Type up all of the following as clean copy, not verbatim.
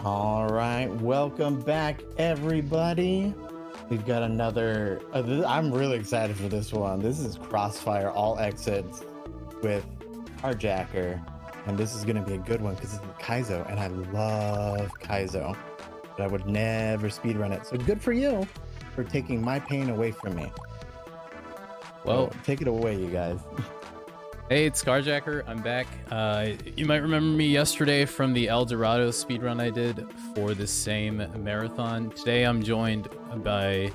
All right, welcome back, everybody. We've got another. I'm really excited for this one. This is Crossfire All Exits with Kharjacker, and this is going to be a good one because it's Kaizo, and I love Kaizo, but I would never speedrun it. So good for you for taking my pain away from me. Well, take it away, you guys. Hey, it's Kharjacker. I'm back. You might remember me yesterday from the El Dorado speedrun I did for the same marathon. Today I'm joined by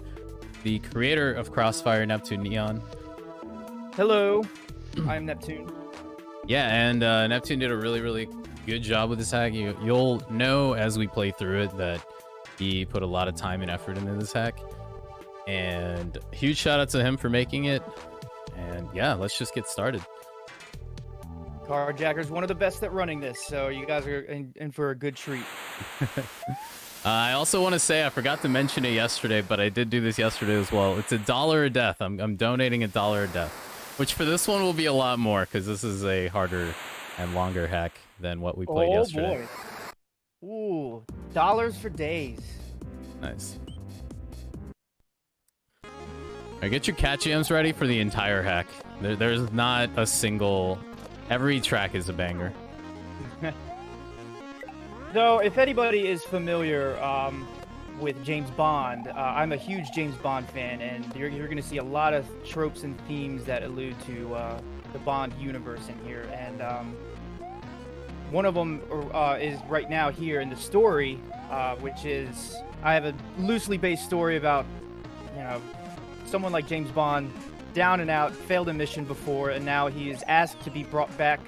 the creator of Crossfire, Neptune Neon. Hello, I'm Neptune. Yeah, and Neptune did a really good job with this hack. You'll know as we play through it that he put a lot of time and effort into this hack. And huge shout out to him for making it. And yeah, let's just get started. Kharjacker's one of the best at running this, so you guys are in for a good treat. I also want to say, I forgot to mention it yesterday, but I did do this yesterday as well. It's $1 a death. I'm donating $1 a death, which for this one will be a lot more because this is a harder and longer hack than what we played yesterday. Oh boy. Ooh, dollars for days. Nice. All right, get your cat jams ready for the entire hack. There's not a single... Every track is a banger. So, if anybody is familiar with James Bond, I'm a huge James Bond fan, and you're going to see a lot of tropes and themes that allude to the Bond universe in here. And one of them is right now here in the story, which is I have a loosely based story about, you know, someone like James Bond. Down and out, failed a mission before, and now he is asked to be brought back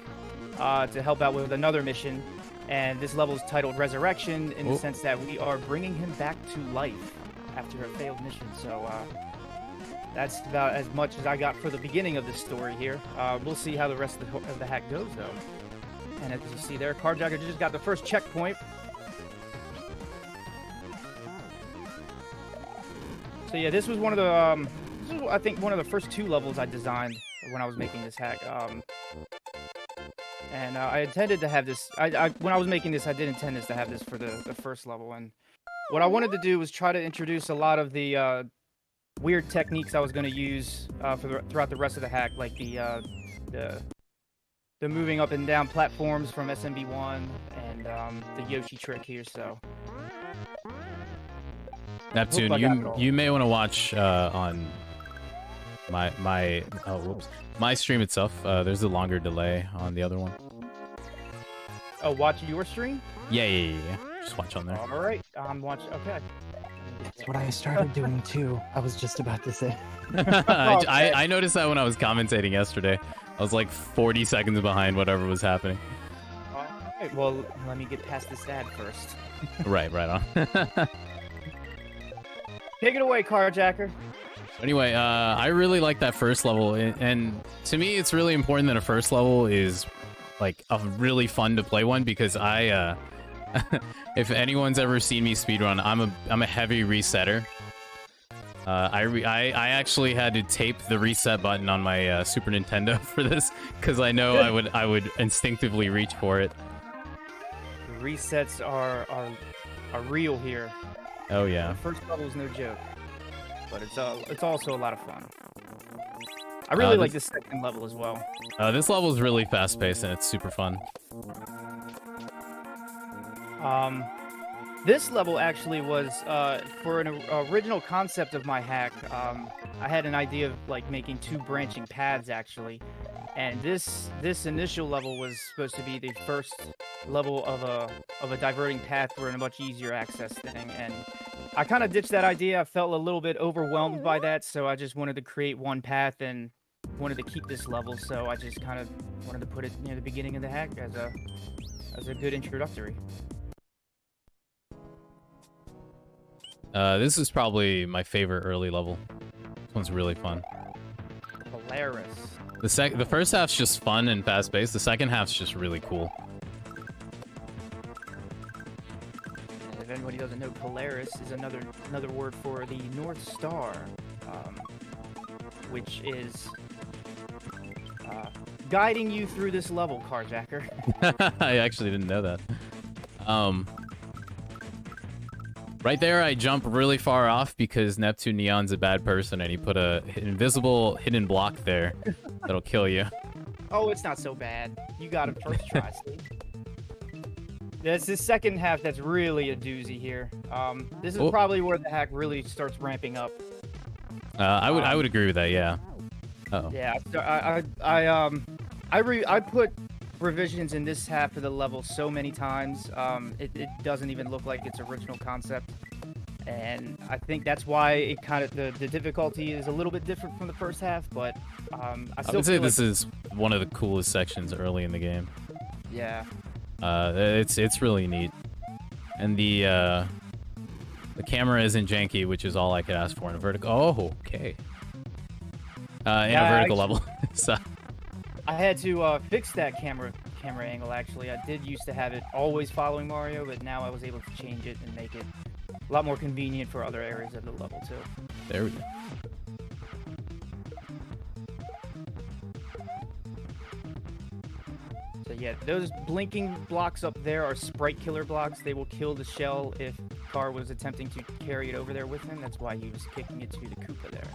to help out with another mission. And this level is titled Resurrection, in the sense that we are bringing him back to life after a failed mission. So that's about as much as I got for the beginning of this story here. We'll see how the rest of the hack goes, though. And as you see there, Kharjacker just got the first checkpoint. So yeah, this was one of the... This is, I think, one of the first two levels I designed when I was making this hack. And I intended to have this... when I was making this, I did intend this to have this for the first level. And what I wanted to do was try to introduce a lot of the weird techniques I was going to use throughout the rest of the hack, like the moving up and down platforms from SMB1 and the Yoshi trick here, so... Neptune, you may want to watch on... my stream itself. There's a longer delay on the other one. Oh, watch your stream? Yeah. Just watch on there. All right, I'm watching. Okay. That's what I started doing too. I was just about to say. I noticed that when I was commentating yesterday. I was like 40 seconds behind whatever was happening. All right, well, let me get past this ad first. right on. Take it away, Kharjacker. Anyway, I really like that first level, and to me, it's really important that a first level is like a really fun to play one because I, if anyone's ever seen me speedrun, I'm a heavy resetter. I actually had to tape the reset button on my Super Nintendo for this because I know I would instinctively reach for it. The resets are real here. Oh yeah. The first level is no joke. But it's also a lot of fun. I really like this second level as well. This level is really fast-paced and it's super fun. This level actually was for an original concept of my hack. I had an idea of like making two branching paths actually, and this initial level was supposed to be the first level of a diverting path for a much easier access thing, and I kind of ditched that idea. I felt a little bit overwhelmed by that, so I just wanted to create one path and wanted to keep this level, so I just kind of wanted to put it near the beginning of the hack as a good introductory. This is probably my favorite early level. This one's really fun. Polaris. The first half's just fun and fast-paced. The second half's just really cool. If anybody doesn't know, Polaris is another word for the North Star, which is guiding you through this level, Kharjacker. I actually didn't know that. Right there, I jump really far off because Neptune Neon's a bad person and he put a invisible hidden block there that'll kill you. Oh, it's not so bad. You got it first try, see? There's this second half that's really a doozy here. This is probably where the hack really starts ramping up. I would agree with that, yeah. Uh-oh. Yeah, I put revisions in this half of the level so many times, it doesn't even look like its original concept. And I think that's why it kind of the difficulty is a little bit different from the first half, but I would say this is one of the coolest sections early in the game. Yeah. It's really neat. And the camera isn't janky, which is all I could ask for in a vertical. Oh, okay. In a vertical level. So I had to fix that camera angle, actually. I did used to have it always following Mario, but now I was able to change it and make it a lot more convenient for other areas of the level, too. There we go. So yeah, those blinking blocks up there are sprite killer blocks. They will kill the shell if Car was attempting to carry it over there with him. That's why he was kicking it to the Koopa there.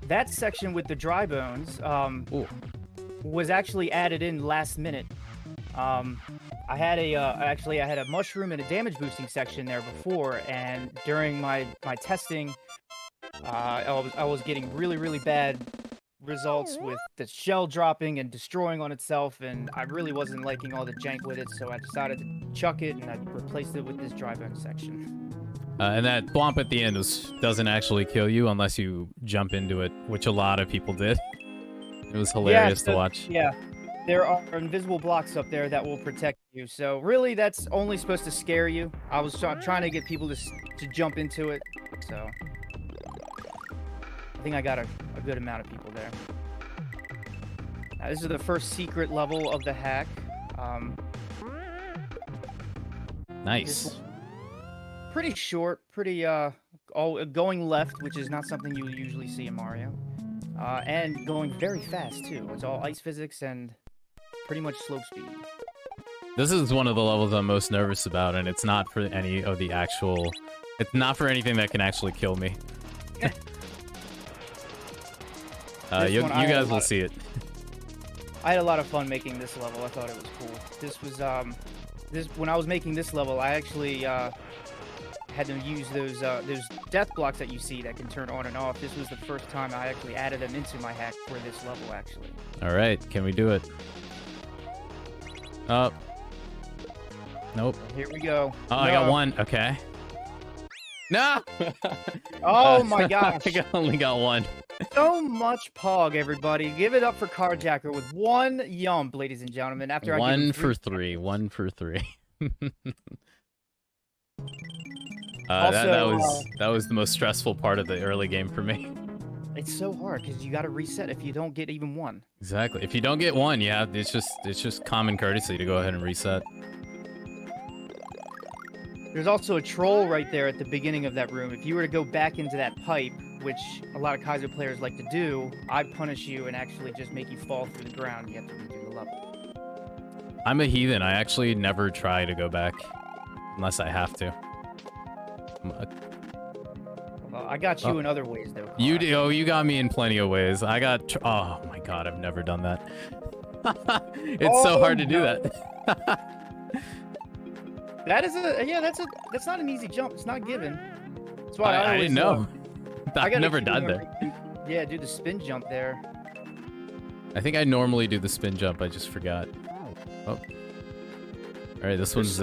That section with the dry bones was actually added in last minute. I had a mushroom and a damage boosting section there before, and during my testing, I was getting really bad results with the shell dropping and destroying on itself, and I really wasn't liking all the jank with it, so I decided to chuck it and I replaced it with this dry bone section. And that blomp at the end doesn't actually kill you unless you jump into it, which a lot of people did. It was hilarious to watch. Yeah, there are invisible blocks up there that will protect you, so really that's only supposed to scare you. I was trying to get people to jump into it, so I think I got a good amount of people there. Now, this is the first secret level of the hack. Nice. Pretty short, pretty going left, which is not something you usually see in Mario, and going very fast too. It's all ice physics and pretty much slow speed. This is one of the levels I'm most nervous about, and it's not for any of the actual. It's not for anything that can actually kill me. You guys will see it. I had a lot of fun making this level. I thought it was cool. This was when I was making this level, I actually had to use those death blocks that you see that can turn on and off. This was the first time I actually added them into my hack for this level, actually. All right, can we do it? Nope. Here we go. Oh, no. I got one. Okay. No! Oh my gosh. I only got one. So much pog, everybody. Give it up for Kharjacker with one yump, ladies and gentlemen. After one for three. That was the most stressful part of the early game for me. It's so hard because you got to reset if you don't get even one. Exactly. If you don't get one, yeah, it's just common courtesy to go ahead and reset. There's also a troll right there at the beginning of that room. If you were to go back into that pipe, which a lot of Kaizo players like to do, I'd punish you and actually just make you fall through the ground. You have to redo the level. I'm a heathen. I actually never try to go back unless I have to. Well, I got you in other ways, though. You got me in plenty of ways. I got... Oh, my God. I've never done that. It's so hard to do that. That's not an easy jump. It's not given. That's why I didn't know. I've never done that. Yeah, do the spin jump there. I think I normally do the spin jump. I just forgot. Oh. All right, this one's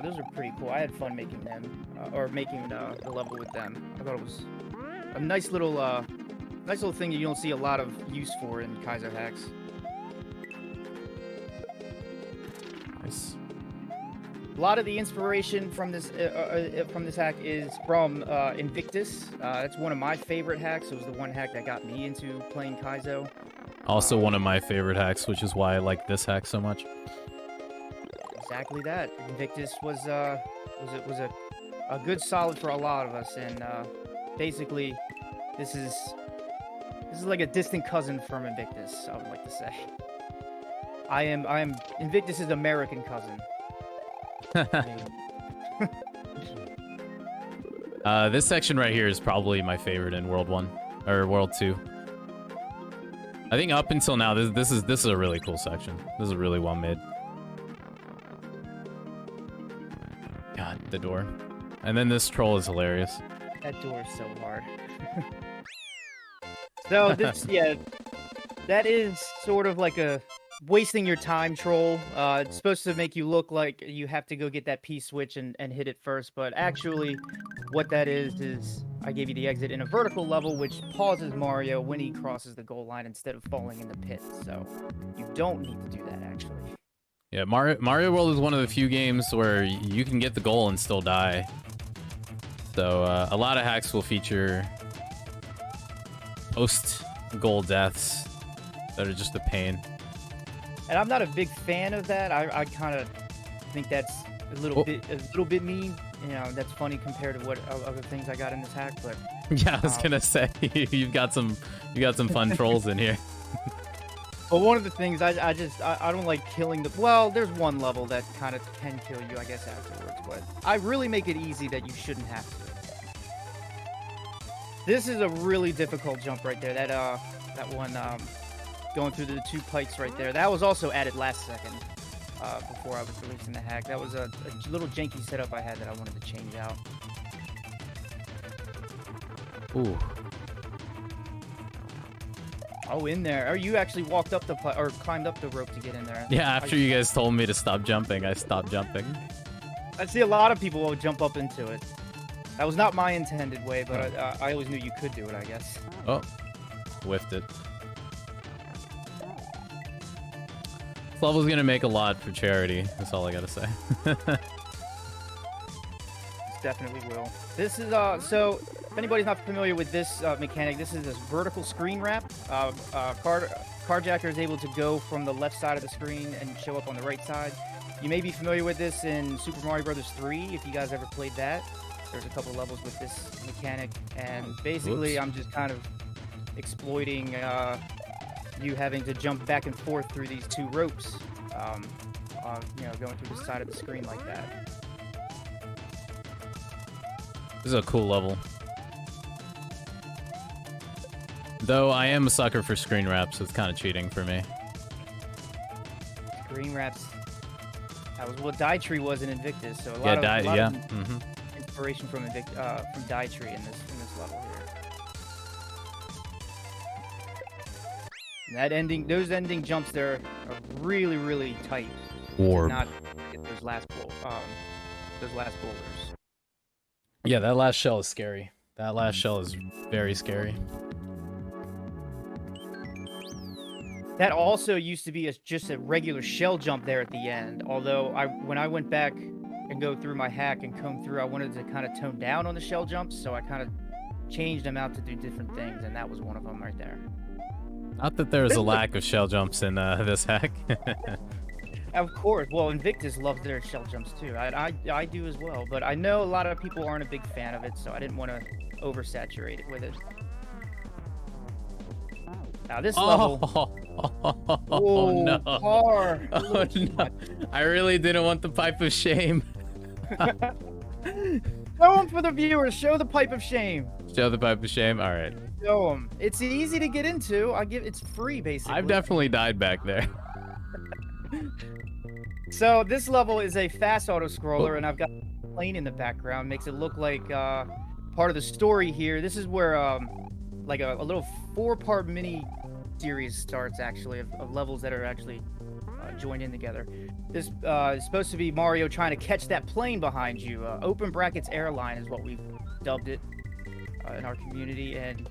those are pretty cool. I had fun making them, or making the level with them. I thought it was a nice little thing that you don't see a lot of use for in Kaizo hacks. Nice. A lot of the inspiration from this hack is from Invictus. That's one of my favorite hacks. It was the one hack that got me into playing Kaizo. Also one of my favorite hacks, which is why I like this hack so much. Exactly that. Invictus was a good solid for a lot of us, and basically, this is like a distant cousin from Invictus. I would like to say. I am Invictus's American cousin. This section right here is probably my favorite in World 1 or World 2. I think up until now, this is a really cool section. This is really well made. God, the door. And then this troll is hilarious. That door is so hard. So this, yeah, that is sort of like a wasting your time troll. It's supposed to make you look like you have to go get that P-switch and hit it first, but actually what that is I gave you the exit in a vertical level, which pauses Mario when he crosses the goal line instead of falling in the pit. So you don't need to do that, actually. Yeah, Mario World is one of the few games where you can get the goal and still die. So a lot of hacks will feature post-goal deaths that are just a pain. And I'm not a big fan of that. I kind of think that's a little bit mean. You know, that's funny compared to what other things I got in this hack. But yeah, I was gonna say you got some fun trolls in here. But one of the things I don't like killing the. Well, there's one level that kind of can kill you, I guess, afterwards. But I really make it easy that you shouldn't have to. This is a really difficult jump right there. That one going through the 2 pipes right there. That was also added last second before I was releasing the hack. That was a little janky setup I had that I wanted to change out. Ooh. Oh, in there. Or you actually walked up or climbed up the rope to get in there. Yeah, after you guys told me to stop jumping, I stopped jumping. I see a lot of people will jump up into it. That was not my intended way, but I always knew you could do it, I guess. Oh, whiffed it. This level's gonna make a lot for charity. That's all I gotta say. It definitely will. This is so if anybody's not familiar with this mechanic, this is this vertical screen wrap. Kharjacker is able to go from the left side of the screen and show up on the right side. You may be familiar with this in Super Mario Bros. 3 if you guys ever played that. There's a couple levels with this mechanic, and basically I'm just kind of exploiting you having to jump back and forth through these 2 ropes, you know, going through the side of the screen like that. This is a cool level. Though I am a sucker for screen wraps, so it's kind of cheating for me. Screen wraps. That was what Die Tree was in Invictus, so a lot of inspiration from Die Tree in this level here. And those ending jumps there are really, really tight. Warp. Not get those last boulders. Yeah, that last shell is scary. That last shell is very scary. That also used to be just a regular shell jump there at the end. Although when I went back and go through my hack and comb through, I wanted to kind of tone down on the shell jumps, so I kind of changed them out to do different things, and that was one of them right there. Not that there's a lack of shell jumps in this hack. Of course. Well, Invictus loves their shell jumps too. I do as well, but I know a lot of people aren't a big fan of it, so I didn't want to oversaturate it with it. Now this level. Oh no! Hard. Oh no! I really didn't want the pipe of shame. Show them for the viewers. Show the pipe of shame. Show the pipe of shame. All right. Show them. It's easy to get into. It's free basically. I've definitely died back there. So this level is a fast auto scroller, and I've got a plane in the background. Makes it look like part of the story here. This is where like a little 4-part mini series starts actually of levels that are actually joined in together. This is supposed to be Mario trying to catch that plane behind you. Open brackets airline is what we've dubbed it in our community, and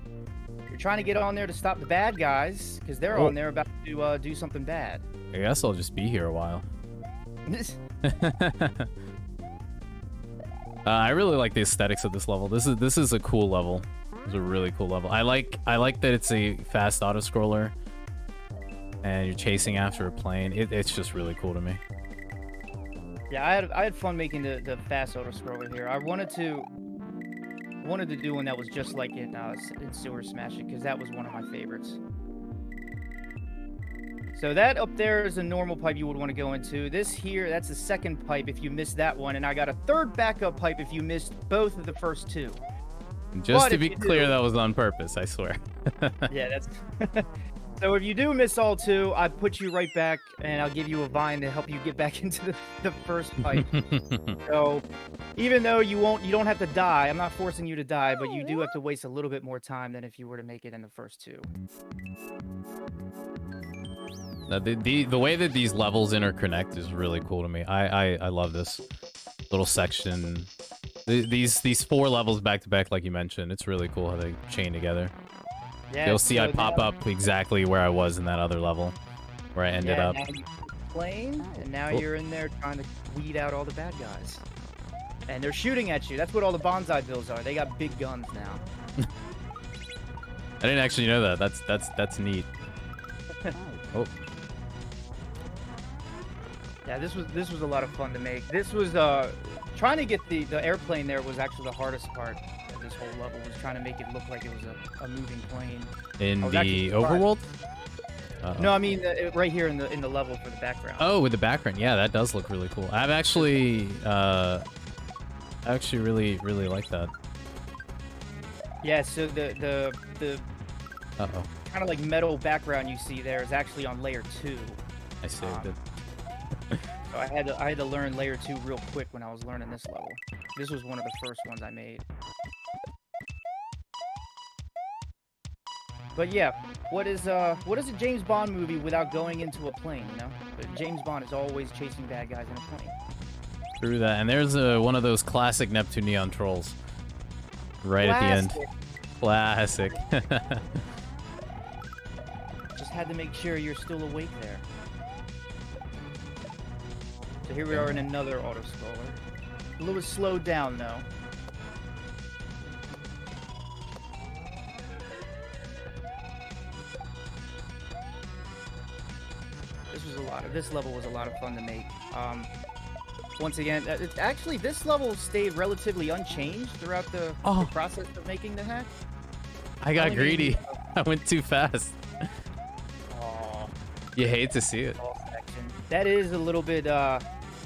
you're trying to get on there to stop the bad guys because they're on there about to do something bad. I guess I'll just be here a while. I really like the aesthetics of this level. This is a cool level. It's a really cool level. I like that it's a fast auto scroller and you're chasing after a plane. It's just really cool to me. Yeah, I had fun making the fast auto scroller here. I wanted to do one that was just like in Sewer Smash It because that was one of my favorites. So that up there is a normal pipe you would want to go into. This here, that's the second pipe if you missed that one, and I got a third backup pipe if you missed both of the first two. Just But to if be you clear, do- that was on purpose, I swear. Yeah, that's. So if you do miss all two, I put you right back, and I'll give you a vine to help you get back into the first pipe. So even though you don't have to die, I'm not forcing you to die, but you do have to waste a little bit more time than if you were to make it in the first two. Now, the way that these levels interconnect is really cool to me. I love this little section. These 4 levels back to back, like you mentioned, it's really cool how they chain together. Yeah, You'll see so I pop now- up exactly where I was in that other level, where I ended yeah, up. Now you're playing, and now Oh. you're in there trying to weed out all the bad guys. And they're shooting at you. That's what all the bonsai bills are. They got big guns now. I didn't actually know that. That's neat. Oh, Yeah, this was a lot of fun to make. This was trying to get the airplane there was actually the hardest part of this whole level. Was trying to make it look like it was a moving plane. in I was actually the surprised. overworld? No, I mean right here in the level for the background. Oh, with the background. Yeah, that does look really cool. I actually really like that. Yeah, so the Uh-oh. kind of like metal background you see there is actually on layer 2. I saved it. So I had to learn layer 2 real quick when I was learning this level. This was one of the first ones I made. But yeah, what is a James Bond movie without going into a plane, you know? But James Bond is always chasing bad guys in a plane. Through that. And there's one of those classic Neptune Neon trolls. Right at the end. Classic. Just had to make sure you're still awake there. So here we are in another auto-scroller. A little slowed down though. This level was a lot of fun to make. Once again, actually this level stayed relatively unchanged throughout the process of making the hack. I got Only greedy. maybe- I went too fast. Aw, You hate to see it. ball section. That is a little bit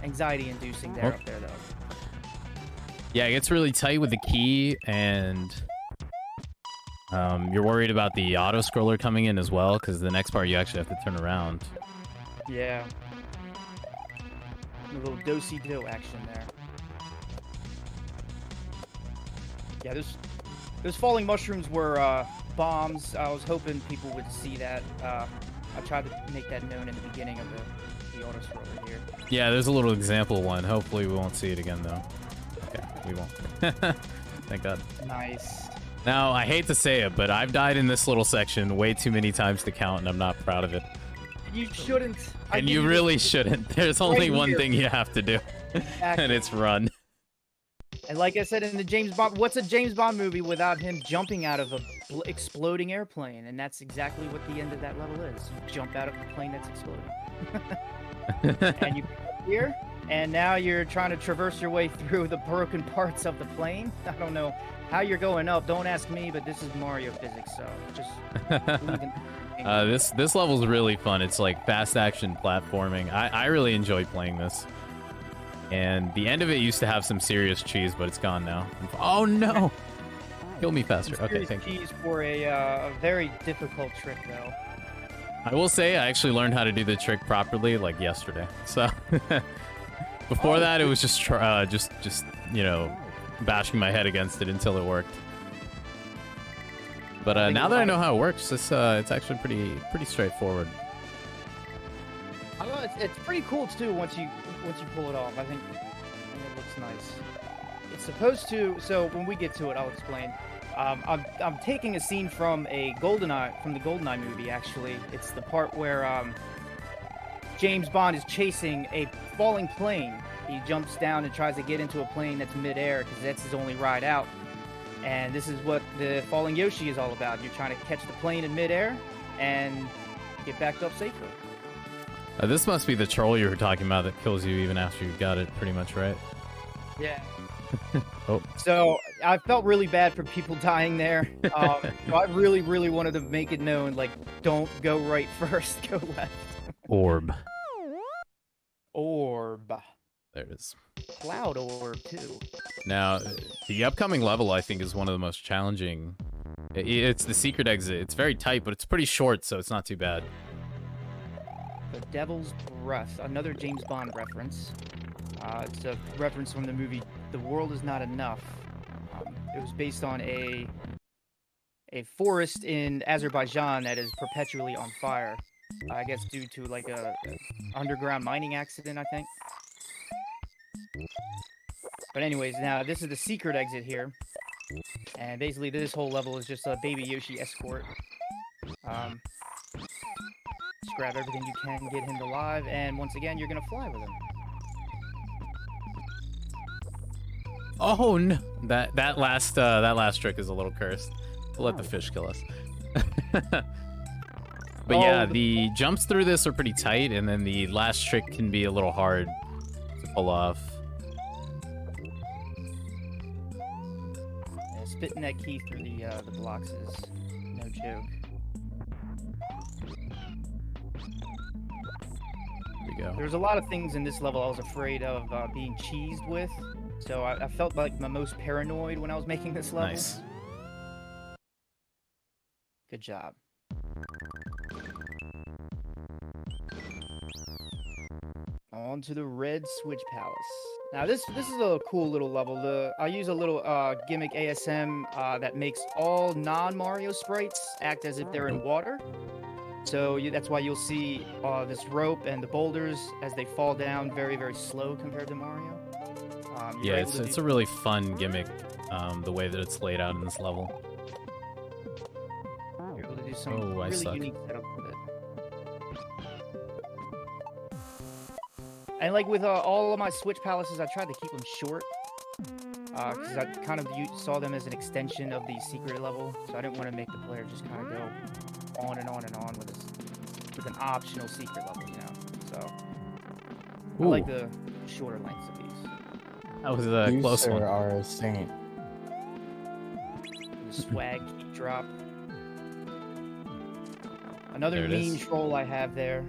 anxiety-inducing there Oh. up there, though. Yeah, it gets really tight with the key, and you're worried about the auto scroller coming in as well, because the next part you actually have to turn around. Yeah. A little do-si-do action there. Yeah, those falling mushrooms were bombs. I was hoping people would see that. I tried to make that known in the beginning of the auto scroller here. Yeah, there's a little example one. Hopefully we won't see it again, though. Okay, we won't. Thank God. Nice. Now, I hate to say it, but I've died in this little section way too many times to count, and I'm not proud of it. You shouldn't. I And give you this- really shouldn't. There's only Right one here. thing you have to do, and it's run. And like I said in the James Bond, what's a James Bond movie without him jumping out of a exploding airplane? And that's exactly what the end of that level is. You jump out of the plane that's exploding. And you pick up here, and now you're trying to traverse your way through the broken parts of the plane. I don't know how you're going up. Don't ask me, but this is Mario physics, so just leave it. This level's really fun. It's like fast action platforming. I really enjoy playing this. And the end of it used to have some serious cheese, but it's gone now. Oh no! Kill me faster. Okay, Serious thank you. cheese for a very difficult trick, though. I will say I actually learned how to do the trick properly like yesterday. So before that, it was just you know, bashing my head against it until it worked. But now that I know how it works, it's actually pretty straightforward. I don't know, it's pretty cool too once you pull it off. I think it looks nice. It's supposed to. So when we get to it, I'll explain. I'm taking a scene from the GoldenEye movie. Actually, it's the part where James Bond is chasing a falling plane. He jumps down and tries to get into a plane that's midair because that's his only ride out. And this is what the Falling Yoshi is all about. You're trying to catch the plane in midair and get back up safely. This must be the troll you were talking about that kills you even after you got it, pretty much, right? Yeah. Oh. So I felt really bad for people dying there. So I really wanted to make it known, like, don't go right first, go left. orb. Orb. There it is. Cloud orb, too. Now, the upcoming level, I think, is one of the most challenging. It's the secret exit. It's very tight, but it's pretty short, so it's not too bad. The Devil's Breath, another James Bond reference. It's a reference from the movie The World Is Not Enough. It was based on a forest in Azerbaijan that is perpetually on fire. I guess due to like a underground mining accident, I think. But anyways, now this is the secret exit here. And basically this whole level is just a Baby Yoshi escort. Just grab everything you can, get him alive, and once again, you're gonna fly with him. Oh no! That last trick is a little cursed. We'll let the fish kill us. But yeah, the jumps through this are pretty tight, and then the last trick can be a little hard to pull off. Yeah, spitting that key through the blocks is no joke. There we go. There's a lot of things in this level I was afraid of being cheesed with, so I felt like the most paranoid when I was making this level. Nice. Good job. On to the Red Switch Palace. Now this is a cool little level. I use a little gimmick ASM that makes all non-Mario sprites act as if they're in water. So that's why you'll see this rope and the boulders as they fall down very, very slow compared to Mario. Yeah, it's a really fun gimmick, the way that it's laid out in this level. You're able to do some really unique setup with it. And like with all of my Switch Palaces, I tried to keep them short. Because I kind of saw them as an extension of the secret level. So I didn't want to make the player just kind of go on and on and on with an optional secret level, you know? So I like the shorter lengths of these. That was a close one. You are a saint. The swag key drop. Another mean troll I have there.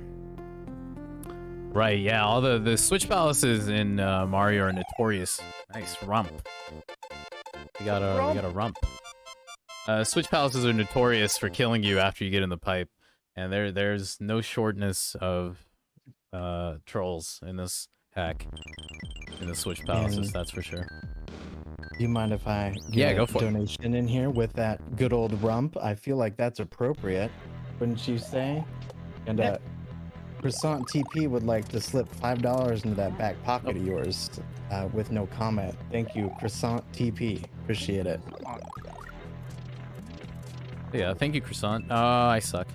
Right, yeah, all the Switch Palaces in Mario are notorious. Nice rump. We got a rump. Switch Palaces are notorious for killing you after you get in the pipe, and there's no shortness of trolls in this hack. In the Switch Palaces, that's for sure. Do you mind if I get go a for donation in here with that good old rump? I feel like that's appropriate, wouldn't you say? And Croissant TP would like to slip $5 into that back pocket of yours with no comment. Thank you, Croissant TP. Appreciate it. Yeah, thank you, Croissant. I suck.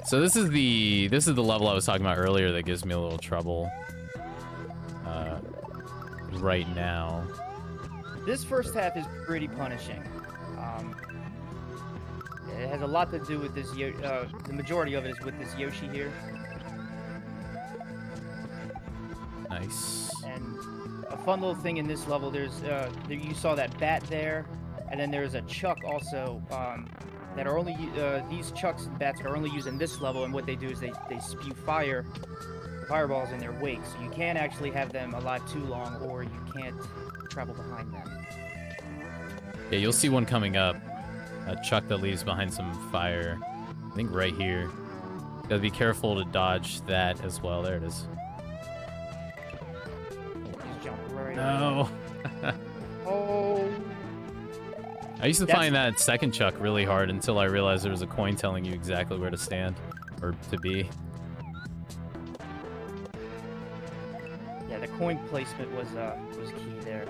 So this is the level I was talking about earlier that gives me a little trouble right now. This first half is pretty punishing. It has a lot to do with this. The majority of it is with this Yoshi here. Nice. And a fun little thing in this level, you saw that bat there, and then there's a chuck also that are only these chucks and bats are only used in this level, and what they do is they spew fireballs in their wake, so you can't actually have them alive too long, or you can't travel behind them. Yeah, you'll see one coming up. A chuck that leaves behind some fire. I think right here. Gotta be careful to dodge that as well. There it is. Just jump right No. Oh. I used to find that second chuck really hard until I realized there was a coin telling you exactly where to stand or to be. Yeah, the coin placement was key there.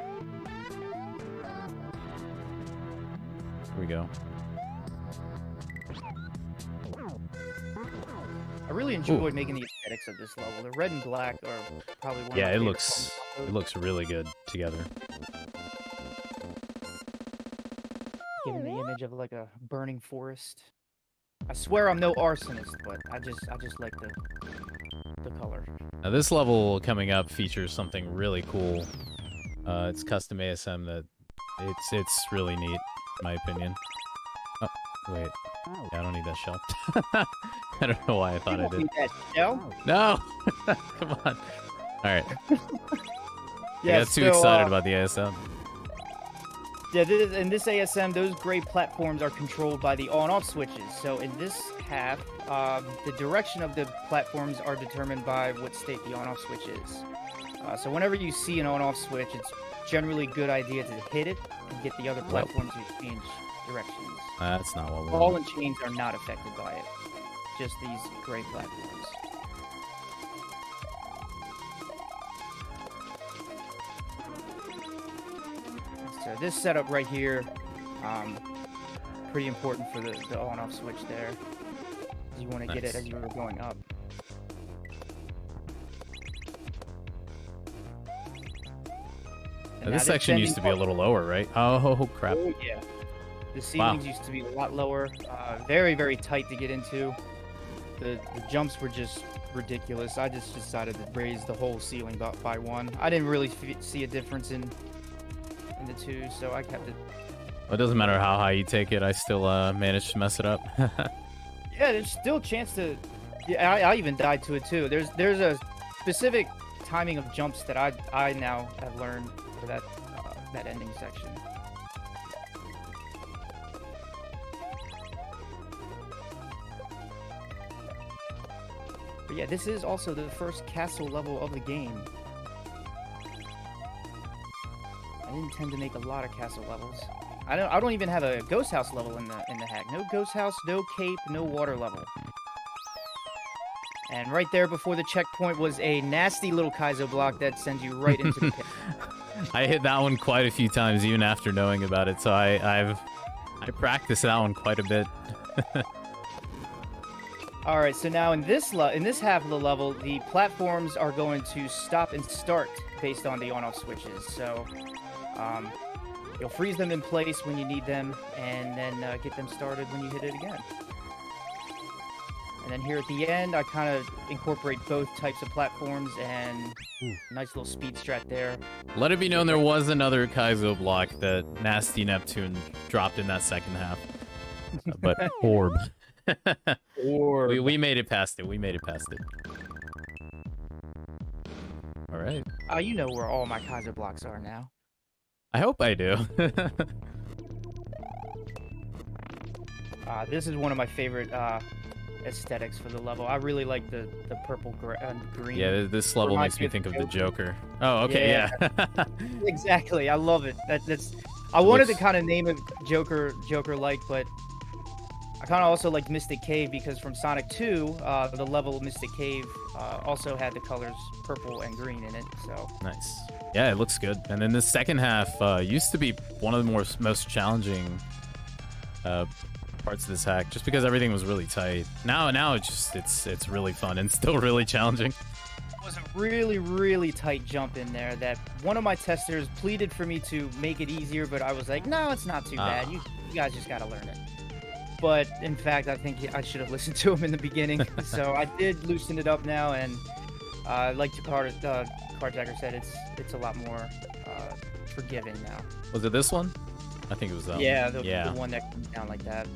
Here we go. I really enjoyed making the aesthetics of this level. The red and black are probably one of my Yeah, it favorite looks really good together. Giving the image of like a burning forest. I swear I'm no arsonist, but I just like the color. Now this level coming up features something really cool. It's custom ASM that it's really neat, in my opinion. Oh, Wait. Yeah, I don't need that shell. I don't know why I thought I did. Need that shell? No! Come on. Alright. Yeah, I got too excited about the ASM. Yeah, in this ASM, those gray platforms are controlled by the on-off switches. So in this half, the direction of the platforms are determined by what state the on-off switch is. So whenever you see an on-off switch, it's generally a good idea to hit it and get the other platforms to change directions. That's not what we Ball want. and chains are not affected by it. Just these gray platforms. So this setup right here, pretty important for the on-off switch there. You want to get it as you were going up. Now, this section used to be a little lower, right? Oh, crap. Oh, yeah. The ceilings used to be a lot lower. Very, very tight to get into. The jumps were just ridiculous. I just decided to raise the whole ceiling by one. I didn't really see a difference in the two, so I kept it. Well, it doesn't matter how high you take it. I still managed to mess it up. Yeah, there's still a chance to... Yeah, I even died to it, too. There's a specific timing of jumps that I now have learned for that ending section. But yeah, this is also the first castle level of the game. I intend to make a lot of castle levels. I don't even have a ghost house level in the hack. No ghost house, no cape, no water level. And right there before the checkpoint was a nasty little Kaizo block that sends you right into the pit. I hit that one quite a few times, even after knowing about it. So I practiced that one quite a bit. All right, so now in this half of the level, the platforms are going to stop and start based on the on-off switches. So you'll freeze them in place when you need them, and then get them started when you hit it again. And then here at the end, I kind of incorporate both types of platforms, and nice little speed strat there. Let it be known there was another Kaizo block that Nasty Neptune dropped in that second half. But Orb. Orb. We made it past it. We made it past it. All right. You know where all my Kaizo blocks are now. I hope I do. This is one of my favorite aesthetics for the level. I really like the purple green. Yeah, this level makes me think of the Joker. Oh, okay, yeah. Exactly, I love it. That's. I wanted to kind of name it Joker-like, but I kind of also like Mystic Cave because from Sonic 2, the level Mystic Cave also had the colors purple and green in it. So nice. Yeah, it looks good. And then the second half used to be one of the most challenging parts of this hack, just because everything was really tight. Now it's really fun and still really challenging. It was a really, really tight jump in there that one of my testers pleaded for me to make it easier, but I was like, no, it's not too bad. You guys just gotta learn it. But in fact, I think I should have listened to him in the beginning. So I did loosen it up now, and like Kharjacker said, it's a lot more forgiving now. Was it this one? I think it was that one. Yeah, the one that comes down like that.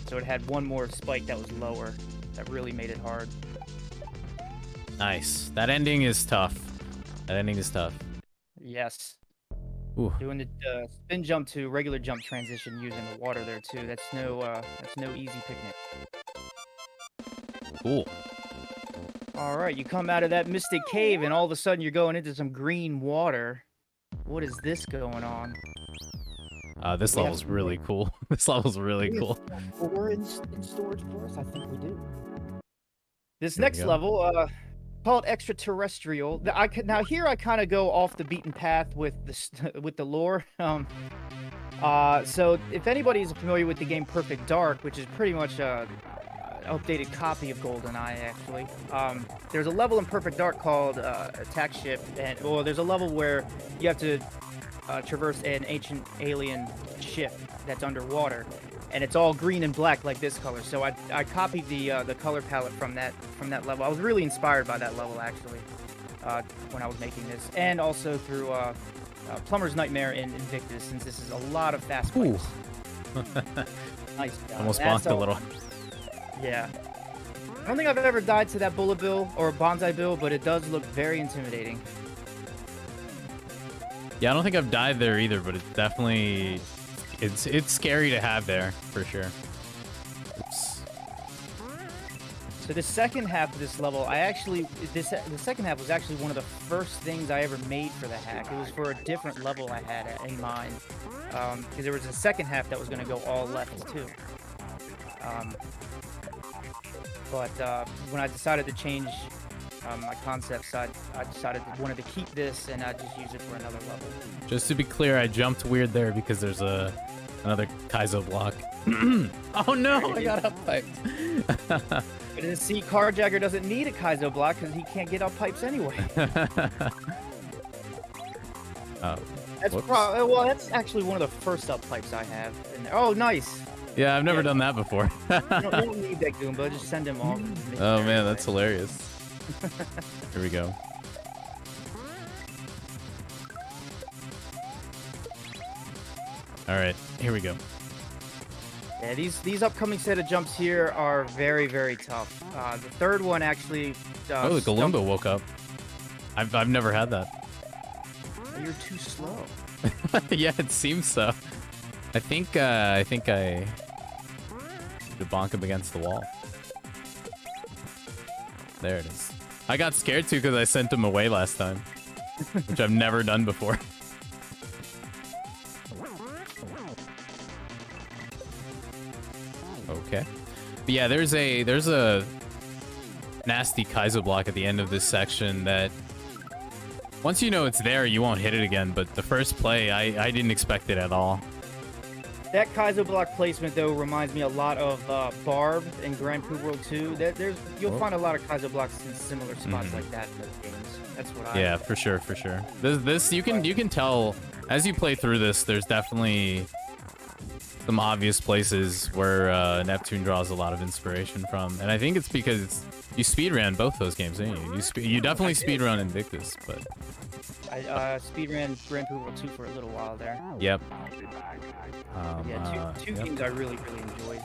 So it had one more spike that was lower. That really made it hard. Nice. That ending is tough. Yes. Ooh. Doing the spin jump to regular jump transition using the water there too. That's no easy picnic. Cool. All right, you come out of that Mystic Cave and all of a sudden you're going into some green water. What is this going on? This level's really cool. This level's really cool. We're in storage for us? I think we do. This next level, called Extraterrestrial. Now here I kind of go off the beaten path with the lore. So if anybody is familiar with the game Perfect Dark, which is pretty much an updated copy of GoldenEye, actually, there's a level in Perfect Dark called Attack Ship, and there's a level where you have to traverse an ancient alien ship that's underwater, and it's all green and black like this color. So I copied the color palette from that level. I was really inspired by that level actually when I was making this, and also through Plumber's Nightmare in Invictus, since this is a lot of fast fights. Nice job. Almost That's bonked a little. Yeah. I don't think I've ever died to that bullet bill or bonsai bill, but it does look very intimidating. Yeah, I don't think I've died there either, but it's definitely it's scary to have there for sure. Oops. So the second half of this level, the second half was actually one of the first things I ever made for the hack. It was for a different level I had in mind, because there was a second half that was going to go all left too. But when I decided to change my concepts, I decided I wanted to keep this and I just use it for another level. Just to be clear, I jumped weird there because there's another Kaizo block. Oh no, I got up piped. But then see, Kharjacker doesn't need a Kaizo block because he can't get up pipes anyway. That's actually one of the first up pipes I have. Oh, nice. Yeah, I've never done that before. You don't need that Goomba, just send him off. Oh man, that's hilarious. Here we go. All right, here we go. Yeah, these upcoming set of jumps here are very, very tough. The third one actually. Oh, the Galumba woke up. I've never had that. You're too slow. Yeah, it seems so. I think I to bonk him against the wall. There it is. I got scared too because I sent him away last time, which I've never done before. Okay. But yeah, there's a nasty Kaizo block at the end of this section that once you know it's there, you won't hit it again. But the first play, I didn't expect it at all. That Kaizo block placement, though, reminds me a lot of Barb in Grand Prix World 2. You'll find a lot of Kaizo blocks in similar spots like that in those games. That's what I... Yeah, for sure, for sure. This you can tell as you play through this. There's definitely some obvious places where Neptune draws a lot of inspiration from, and I think it's because you speedran both those games, didn't you? You definitely speedrun Invictus, but I speedran Grand Prix World 2 for a little while there. Yep. Yeah, two games I really enjoyed.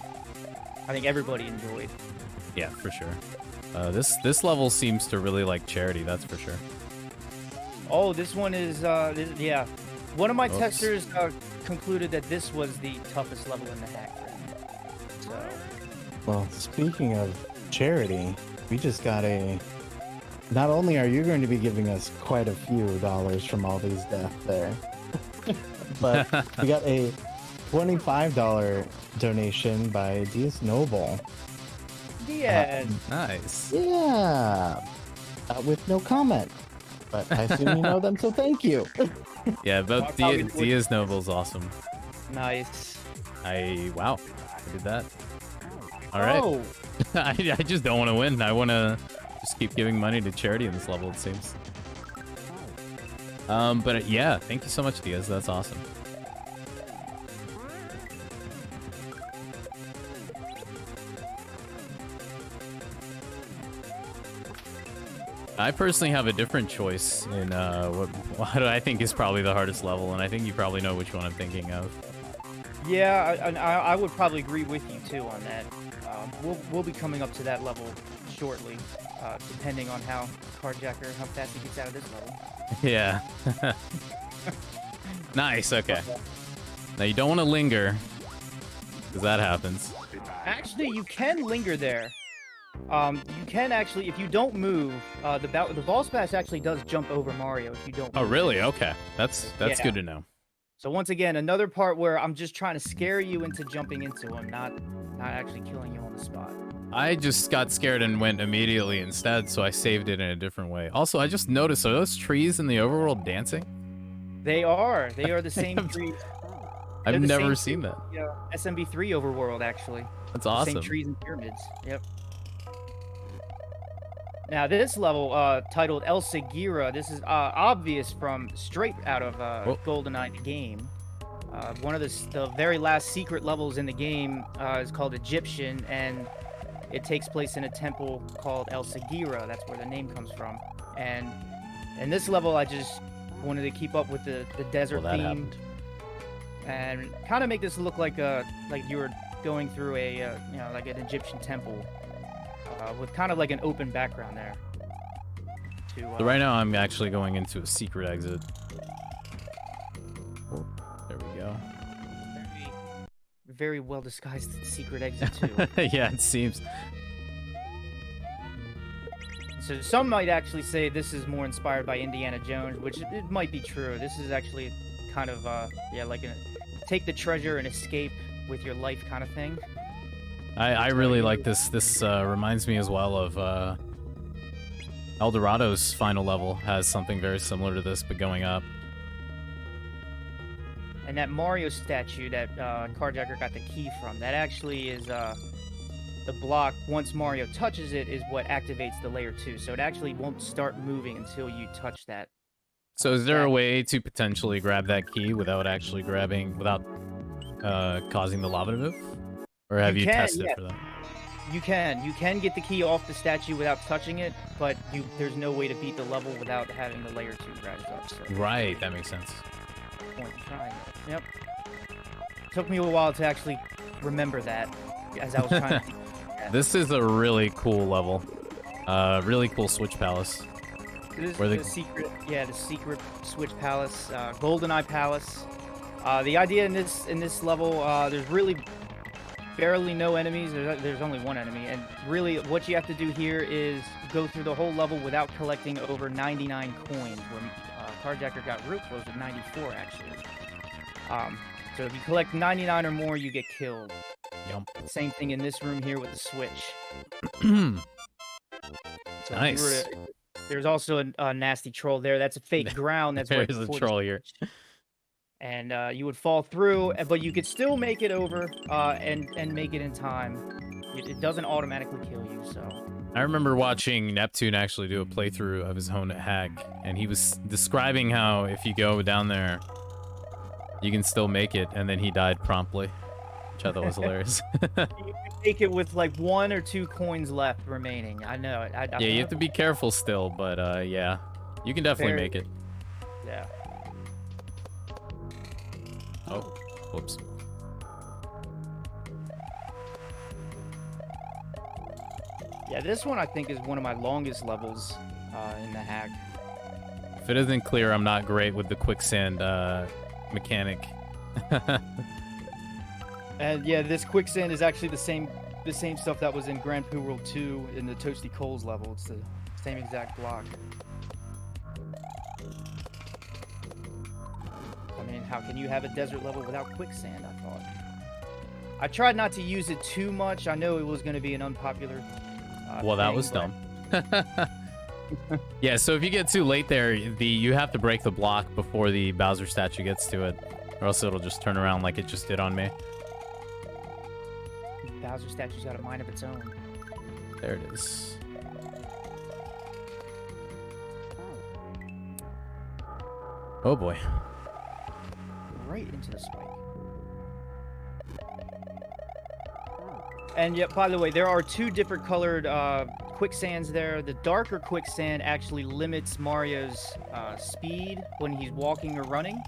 I think everybody enjoyed. Yeah, for sure. This level seems to really like Charity, that's for sure. Oh, this one is yeah. One of my Oops. testers concluded that this was the toughest level in the hack for him. So. Well, speaking of Charity, we just got a... Not only are you going to be giving us quite a few dollars from all these deaths there, but we got a $25 donation by DS Noble. Yeah. Nice. Yeah. With no comment. But I assume you know them, so thank you. Yeah, but Diaz Noble's awesome. Nice. Wow, I did that. All right. Oh. I just don't want to win. I want to just keep giving money to charity in this level, it seems. But yeah, thank you so much, Diaz. That's awesome. I personally have a different choice in what I think is probably the hardest level, and I think you probably know which one I'm thinking of. Yeah, I would probably agree with you too on that. We'll be coming up to that level shortly, depending on how fast he gets out of this level. Yeah. Nice. Okay. Now you don't want to linger, because that happens. Actually, you can linger there. You can actually, if you don't move, the ball smash actually does jump over Mario if you don't move. Oh, really? Okay. That's Yeah. good to know. So once again, another part where I'm just trying to scare you into jumping into him, not actually killing you on the spot. I just got scared and went immediately instead, so I saved it in a different way. Also, I just noticed, are those trees in the overworld dancing? They are the same trees. I've They're the never same seen that. Yeah, SMB3 overworld, actually. That's The awesome. Same trees and pyramids. Yep. Now this level, titled El Segura, this is obvious from straight out of GoldenEye the game. One of the very last secret levels in the game is called Egyptian, and it takes place in a temple called El Segura. That's where the name comes from. And in this level, I just wanted to keep up with the desert Well, that theme, happened. and kind of make this look like you were going through a you know, like an Egyptian temple with kind of like an open background there. So right now I'm actually going into a secret exit. Oh, there we go. Very well disguised secret exit too. Yeah, it seems. So some might actually say this is more inspired by Indiana Jones, which it might be true. This is actually kind of yeah, like a take the treasure and escape with your life kind of thing. I really like this. This reminds me as well of El Dorado's final level has something very similar to this, but going up. And that Mario statue that Kharjacker got the key from, that actually is the block. Once Mario touches it, is what activates the layer 2. So it actually won't start moving until you touch that. So is there a way to potentially grab that key without actually grabbing, without causing the lava to move? Or have you tested for that? You can get the key off the statue without touching it, but there's no way to beat the level without having the layer 2 grabbed up. So. Right, that makes sense. Point in trying. Yep. Took me a while to actually remember that as I was trying to. This is a really cool level. Really cool Switch Palace. This is the secret Switch Palace, GoldenEye Palace. The idea in this level, there's really barely no enemies. There's only one enemy, and really what you have to do here is go through the whole level without collecting over 99 coins. Where Kharjacker got real close with 94 actually. So if you collect 99 or more, you get killed. Yep. Same thing in this room here with the switch. So nice. There's also a nasty troll there. That's a fake ground. That's There's a troll here. And you would fall through, but you could still make it over and make it in time. It doesn't automatically kill you, so. I remember watching Neptune actually do a playthrough of his own hack, and he was describing how if you go down there, you can still make it, and then he died promptly, which I thought was hilarious. You make it with like 1 or 2 coins left remaining. I know it. Yeah, you have to be careful still, but yeah, you can definitely make it. Yeah. Oh, whoops. Yeah, this one I think is one of my longest levels in the hack. If it isn't clear, I'm not great with the quicksand mechanic. And yeah, this quicksand is actually the same stuff that was in Grand Poo World 2 in the Toasty Coals level. It's the same exact block. I mean, how can you have a desert level without quicksand, I thought. I tried not to use it too much. I know it was going to be an unpopular well, that was dumb. Yeah, so if you get too late there, you have to break the block before the Bowser statue gets to it, or else it'll just turn around like it just did on me. Bowser statue's got a mind of its own. There it is. Oh boy. Right into the spike. And yeah, by the way, there are 2 different colored quicksands there. The darker quicksand actually limits Mario's speed when he's walking or running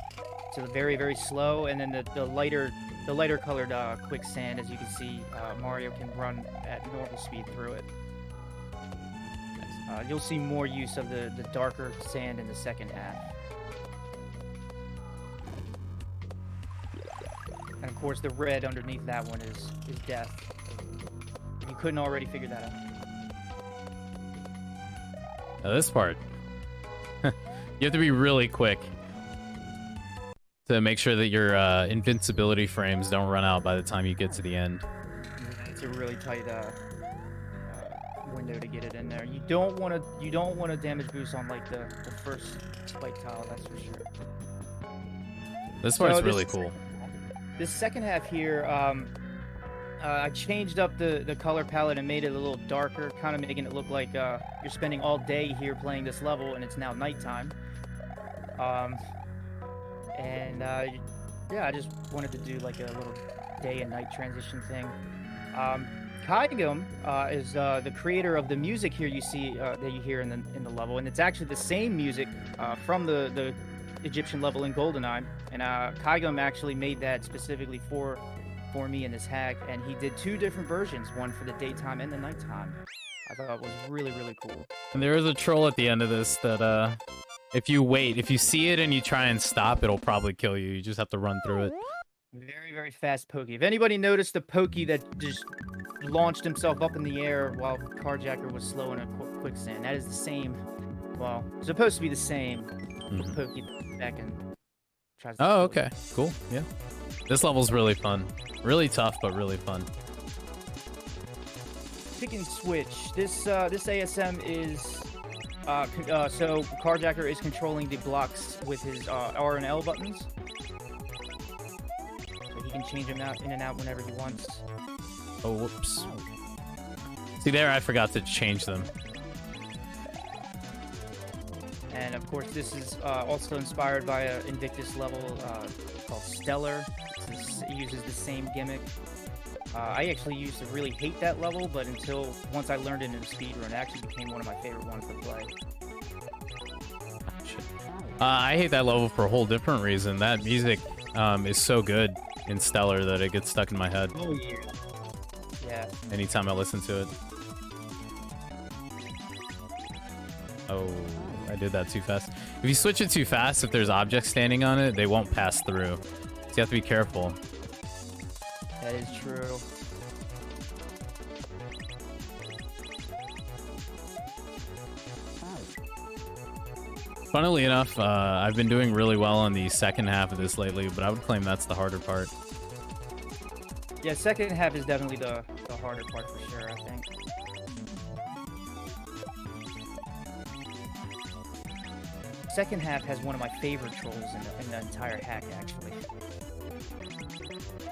to very, very slow. And then the lighter colored quicksand, as you can see, Mario can run at normal speed through it. You'll see more use of the darker sand in the second half. And of course, the red underneath that one is death. If you couldn't already figure that out. Now this part, you have to be really quick to make sure that your invincibility frames don't run out by the time you get to the end. It's a really tight window to get it in there. You don't want to damage boost on like the first spike tile, that's for sure. This part's really cool. This second half here, I changed up the color palette and made it a little darker, kind of making it look like you're spending all day here playing this level and it's now nighttime. Yeah, I just wanted to do like a little day and night transition thing. Kaigum is the creator of the music here you see that you hear in the level, and it's actually the same music from the Egyptian level in GoldenEye, and Kaigum actually made that specifically for for me in this hack, and he did 2 different versions, one for the daytime and the nighttime. I thought it was really, really cool. And there is a troll at the end of this that if you see it and you try and stop, it'll probably kill you. You just have to run through it. Very, very fast pokey. If anybody noticed the pokey that just launched himself up in the air while Kharjacker was slow in a quicksand, that is the same. Well, supposed to be the same pokey back and tries to. Oh, okay, cool. Yeah, this level's really fun, really tough, but really fun. Pick and switch. This ASM is so Kharjacker is controlling the blocks with his R and L buttons. He can change them out in and out whenever he wants. Oh, whoops. See there, I forgot to change them. And of course, this is also inspired by an Invictus level called Stellar. It uses the same gimmick. I actually used to really hate that level, but once I learned it in a speedrun, it actually became one of my favorite ones to play. I hate that level for a whole different reason. That music is so good in Stellar that it gets stuck in my head. Oh yeah. Yeah. Anytime I listen to it. Oh, I did that too fast. If you switch it too fast, if there's objects standing on it, they won't pass through. So you have to be careful. That is true. Funnily enough, I've been doing really well on the second half of this lately, but I would claim that's the harder part. Yeah, second half is definitely the harder part for sure, I think. Second half has one of my favorite trolls in the entire hack, actually.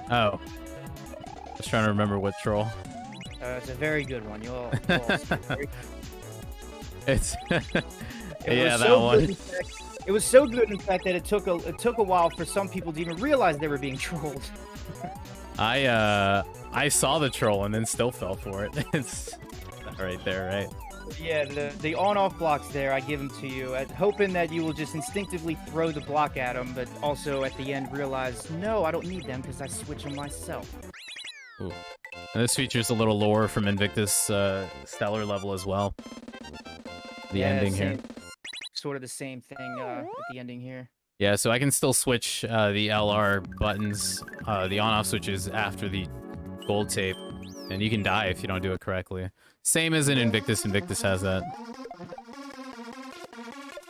Oh. I was trying to remember what troll. It's a very good one. You'll see. It's... Yeah, that one. It was so good, in fact, that it took a while for some people to even realize they were being trolled. I saw the troll and then still fell for it. It's right there, right? Yeah, the on-off blocks there, I give them to you, hoping that you will just instinctively throw the block at them, but also at the end realize, no, I don't need them because I switch them myself. Ooh. And this features a little lore from Invictus Stellar level as well. The ending here. Sort of the same thing at the ending here. Yeah, so I can still switch the LR buttons, the on-off switches after the gold tape, and you can die if you don't do it correctly. Same as in Invictus. Invictus has that.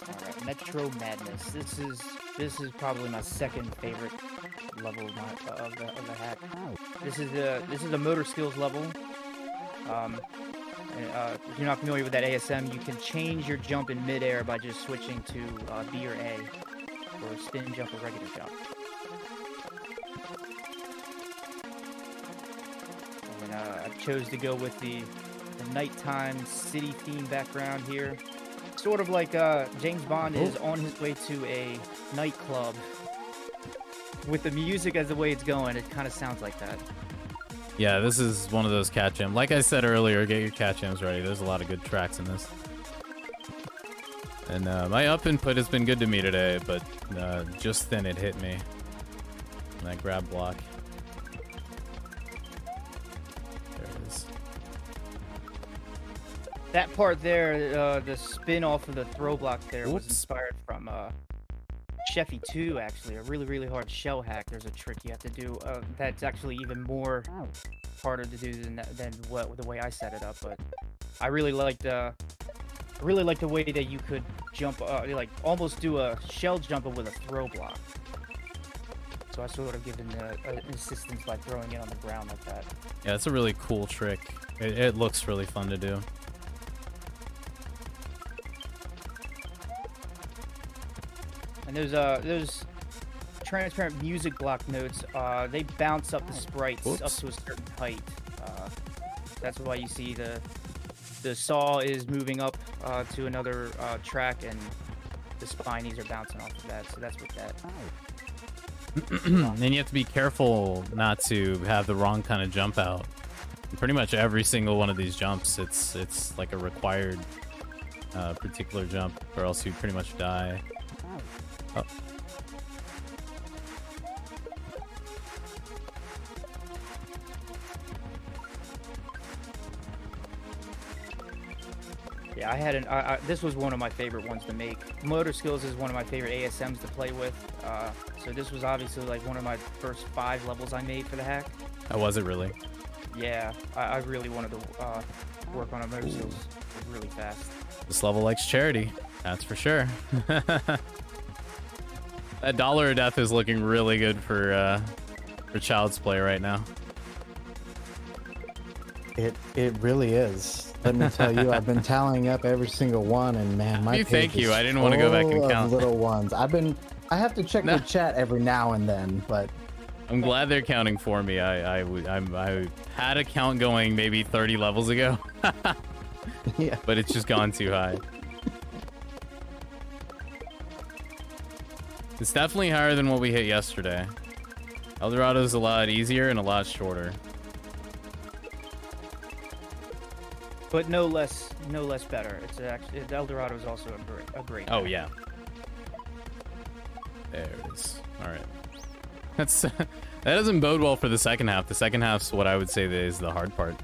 Alright, Metro Madness. This is probably my second favorite level of the hack. This is the motor skills level. If you're not familiar with that ASM, you can change your jump in midair by just switching to B or A, or spin jump or regular jump. And I chose to go with the nighttime city theme background here. Sort of like James Bond is on his way to a nightclub. With the music as the way it's going, it kind of sounds like that. Yeah, this is one of those cat gems. Like I said earlier, get your cat gems ready. There's a lot of good tracks in this. And my up input has been good to me today, but just then it hit me. And that grab block. There it is. That part there, the spin off of the throw block there was inspired from Sheffy 2, actually. A really, really hard shell hack. There's a trick you have to do that's actually even more harder to do than the way I set it up. But I really liked the way that you could jump, like almost do a shell jump with a throw block. So I sort of given assistance by throwing it on the ground like that. Yeah, it's a really cool trick. It looks really fun to do. And those transparent music block notes, they bounce up the sprites up to a certain height. That's why you see the saw is moving up to another track, and the spinies are bouncing off of that. So that's what that. And you have to be careful not to have the wrong kind of jump out. Pretty much every single one of these jumps, it's like a required particular jump, or else you pretty much die. Oh. Yeah, I had this was one of my favorite ones to make. Motor Skills is one of my favorite ASMs to play with. So this was obviously like one of my first 5 levels I made for the hack. How was it really? Yeah, I really wanted to work on a Motor Skills really fast. This level likes charity, that's for sure. That dollar of death is looking really good for Child's Play right now. It really is. Let me tell you, I've been tallying up every single one, and man, my Thank page you. is I didn't want to go back and full of count. little ones. I have to check the chat every now and then, but I'm glad they're counting for me. I had a count going maybe 30 levels ago, yeah. but it's just gone too high. It's definitely higher than what we hit yesterday. Eldorado's a lot easier and a lot shorter. But no less better. It's actually Eldorado is also a great. Oh yeah. There it is. All right. That's that doesn't bode well for the second half. The second half's what I would say is the hard part,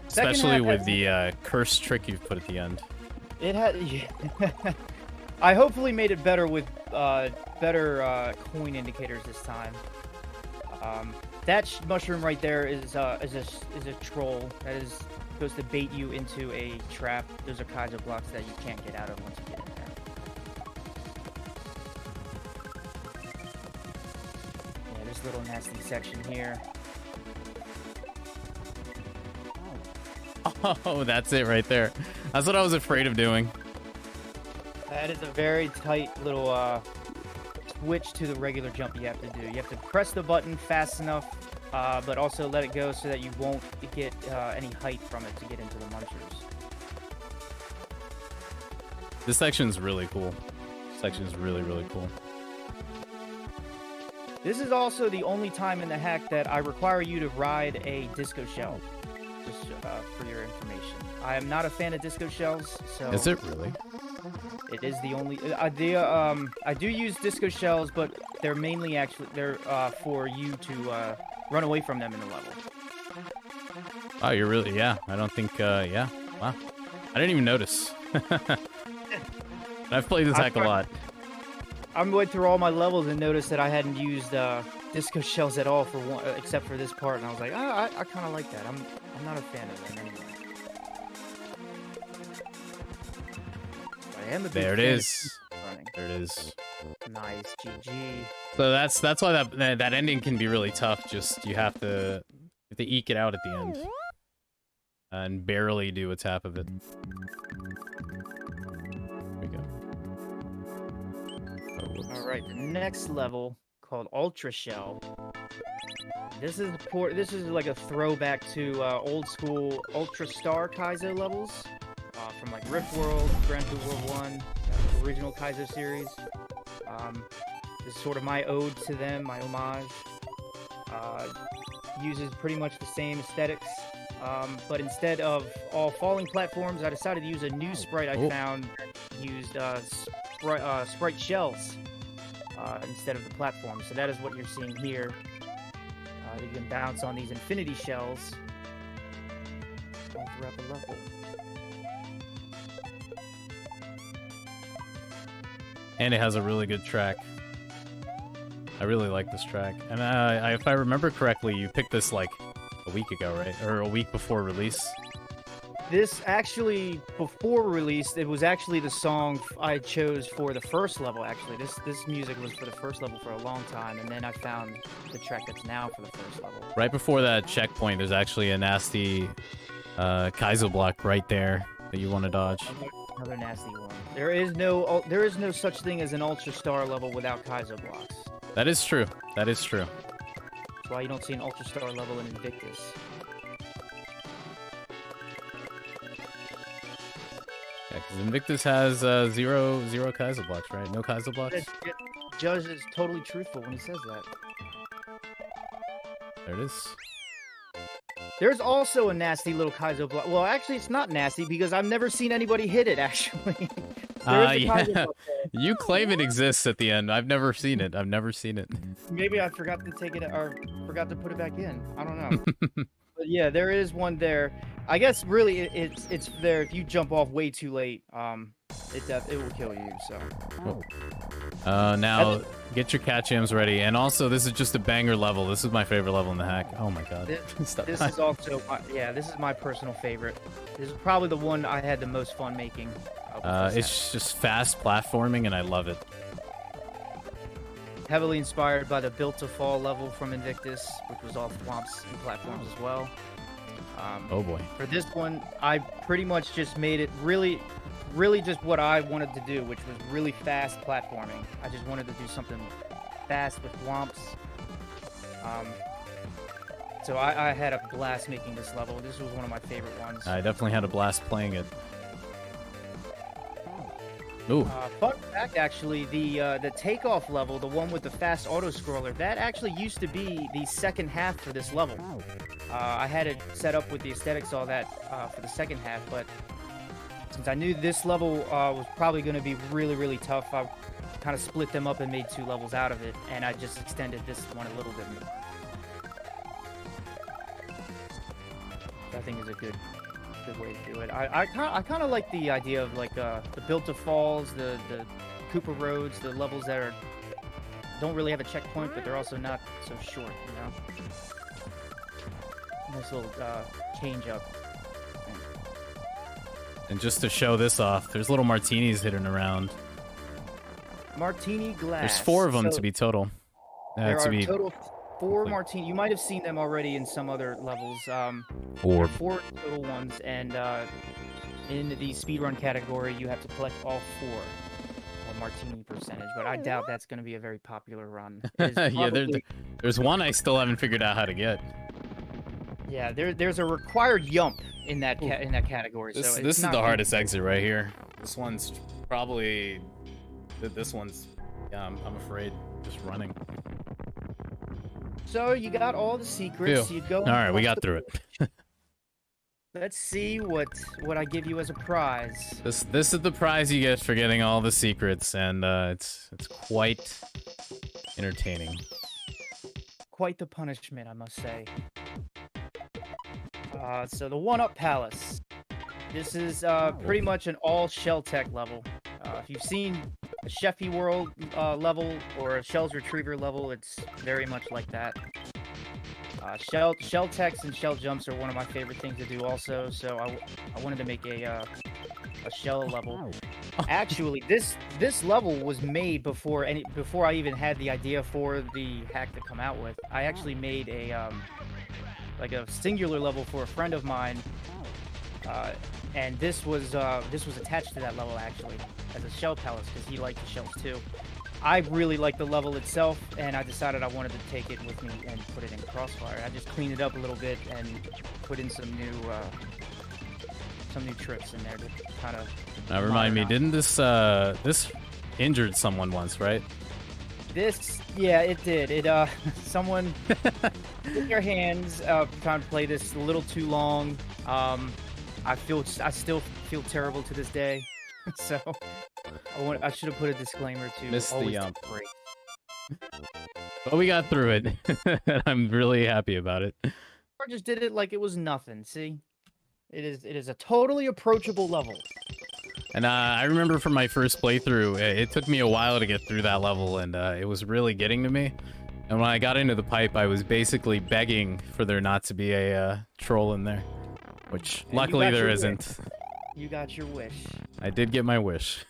especially with the curse trick you've put at the end. It had. Yeah. I hopefully made it better with better coin indicators this time. That mushroom right there is a troll that is supposed to bait you into a trap. Those are Kaiser blocks that you can't get out of once you get in there. Yeah, this little nasty section here. Oh, that's it right there. That's what I was afraid of doing. That is a very tight little switch to the regular jump you have to do. You have to press the button fast enough, but also let it go so that you won't get any height from it to get into the munchers. This section's really cool. This section's really, really cool. This is also the only time in the hack that I require you to ride a disco shell. Just for your information. I am not a fan of disco shells, so... Is it really? It is the only... I do use disco shells, but they're mainly for you to run away from them in the level. Oh, you're really... Yeah, I don't think... yeah. Wow. I didn't even notice. I've played this hack a lot. I went through all my levels and noticed that I hadn't used disco shells at all for one, except for this part, and I was like, I kind of like that. I'm not a fan of them anyway. But I am a big There it fan is. of running. There it is. Nice, GG. So that's why that ending can be really tough. Just you have to eke it out at the end and barely do a tap of it. There we go. Oh, whoops. All right, the next level called Ultra Shell. This is like a throwback to old school Ultra Star Kaizo levels from like Rift World, Grand Blue World 1, original Kaizo series. This is sort of my ode to them, my homage. Uses pretty much the same aesthetics, but instead of all falling platforms, I decided to use a new sprite I found that used sprite shells instead of the platforms. So that is what you're seeing here. You can bounce on these infinity shells all throughout the level. And it has a really good track. I really like this track. And if I remember correctly, you picked this like a week ago, right? Or a week before release? This actually, before release, it was actually the song I chose for the first level, actually. This music was for the first level for a long time, and then I found the track that's now for the first level. Right before that checkpoint, there's actually a nasty Kaizo block right there that you want to dodge. Another nasty one. There is no such thing as an Ultra Star level without Kaizo blocks. That is true. That is true. That's why you don't see an Ultra Star level in Invictus. Yeah, because Invictus has zero Kaizo blocks, right? No Kaizo blocks? Judge is totally truthful when he says that. There it is. There's also a nasty little Kaizo block. Well, actually, it's not nasty because I've never seen anybody hit it, actually. Yeah. You claim it exists at the end. I've never seen it. I've never seen it. Maybe I forgot to take it or forgot to put it back in. I don't know. But yeah, there is one there. I guess really it's there if you jump off way too late. It will kill you. So. Now get your cat jams ready, and also this is just a banger level. This is my favorite level in the hack. Oh my god. This is also this is my personal favorite. This is probably the one I had the most fun making. It's just fast platforming, and I love it. Heavily inspired by the Built to Fall level from Invictus, which was all thwomps and platforms as well. Oh boy. For this one, I pretty much just made it really just what I wanted to do, which was really fast platforming. I just wanted to do something fast with thwomps. So I had a blast making this level. This was one of my favorite ones. I definitely had a blast playing it. Ooh. Fun fact, actually, the takeoff level, the one with the fast auto-scroller, that actually used to be the second half for this level. I had it set up with the aesthetics, all that, for the second half, but since I knew this level was probably going to be really, really tough, I kind of split them up and made 2 levels out of it, and I just extended this one a little bit more. I think is a good way to do it. I kind of like the idea of like the Built to Falls, the Cooper Roads, the levels that don't really have a checkpoint, but they're also not so short, you know. Nice little change up. And just to show this off, there's little martinis hidden around. Martini glass. There's 4 of them to be total. There are total 4 martini. You might have seen them already in some other levels. 4 total ones, and in the speedrun category, you have to collect all 4 on martini percentage. But I doubt that's going to be a very popular run. Yeah, there's one I still haven't figured out how to get. Yeah, there's a required yump in that category. This is the hardest exit right here. This one's probably this one's. Yeah, I'm afraid just running. So you got all the secrets. You'd go. All right, we got through it. Let's see what I give you as a prize. This is the prize you get for getting all the secrets, and it's quite entertaining. Quite the punishment, I must say. So the 1-Up Palace. This is pretty much an all shell tech level. If you've seen a Sheffy World level or a Shells Retriever level, it's very much like that. Shell techs and shell jumps are one of my favorite things to do also, so I wanted to make a shell level. Actually, this level was made before I even had the idea for the hack to come out with. I actually made a like a singular level for a friend of mine, and this was attached to that level actually as a shell palace because he liked the shells too. I really liked the level itself, and I decided I wanted to take it with me and put it in Crossfire. I just cleaned it up a little bit and put in some new trips in there to kind of. Now remind me, didn't this injured someone once, right? Yeah, it did. It someone with their hands trying to play this a little too long. I still feel terrible to this day. So I should have put a disclaimer to Missed the yump. But we got through it. I'm really happy about it. Or just did it like it was nothing. See, it is a totally approachable level. And I remember from my first playthrough, it took me a while to get through that level, and it was really getting to me. And when I got into the pipe, I was basically begging for there not to be a troll in there, which luckily there isn't. You got your wish. I did get my wish.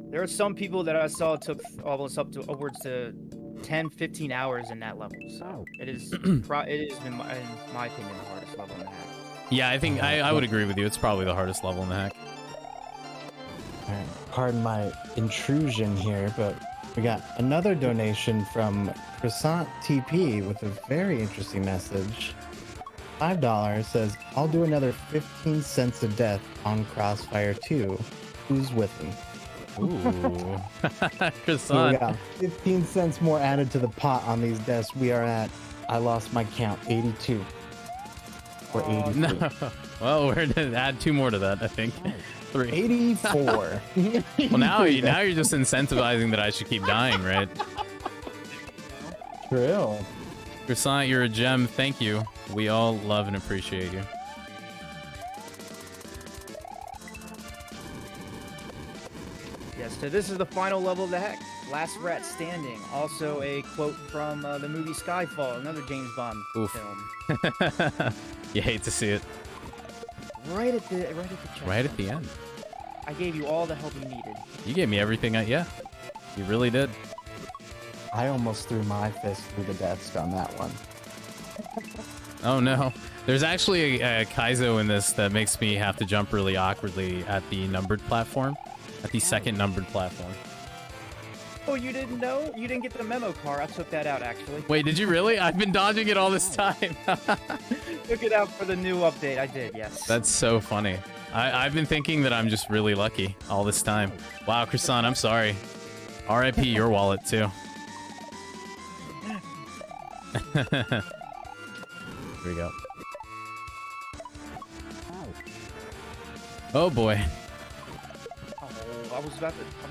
There are some people that I saw took almost upwards to 10, 15 hours in that level. So it is, in my opinion, the hardest level in the hack. Yeah, I think I would agree with you. It's probably the hardest level in the hack. All right, pardon my intrusion here, but we got another donation from Croissant TP with a very interesting message. $5 says, I'll do another 15 cents of death on Crossfire 2. Who's with me? Ooh. Croissant. So we got 15 cents more added to the pot on these deaths. We are at, I lost my count, 82. Or 83. No. Well, we're going to add 2 more to that, I think. 3. 84. Well, now you're just incentivizing that I should keep dying, right? True. Croissant, you're a gem. Thank you. We all love and appreciate you. So this is the final level of the hex. Last rat standing. Also a quote from the movie Skyfall, another James Bond film. You hate to see it. Right at the chest. Right at the end. I gave you all the help you needed. You gave me everything. Yeah, you really did. I almost threw my fist through the desk on that one. Oh no. There's actually a Kaizo in this that makes me have to jump really awkwardly at the numbered platform. At the second numbered platform. Oh, you didn't know? You didn't get the memo car. I took that out, actually. Wait, did you really? I've been dodging it all this time. Took it out for the new update. I did, yes. That's so funny. I've been thinking that I'm just really lucky all this time. Wow, Croissant, I'm sorry. RIP your wallet, too. Here we go. Oh, boy. I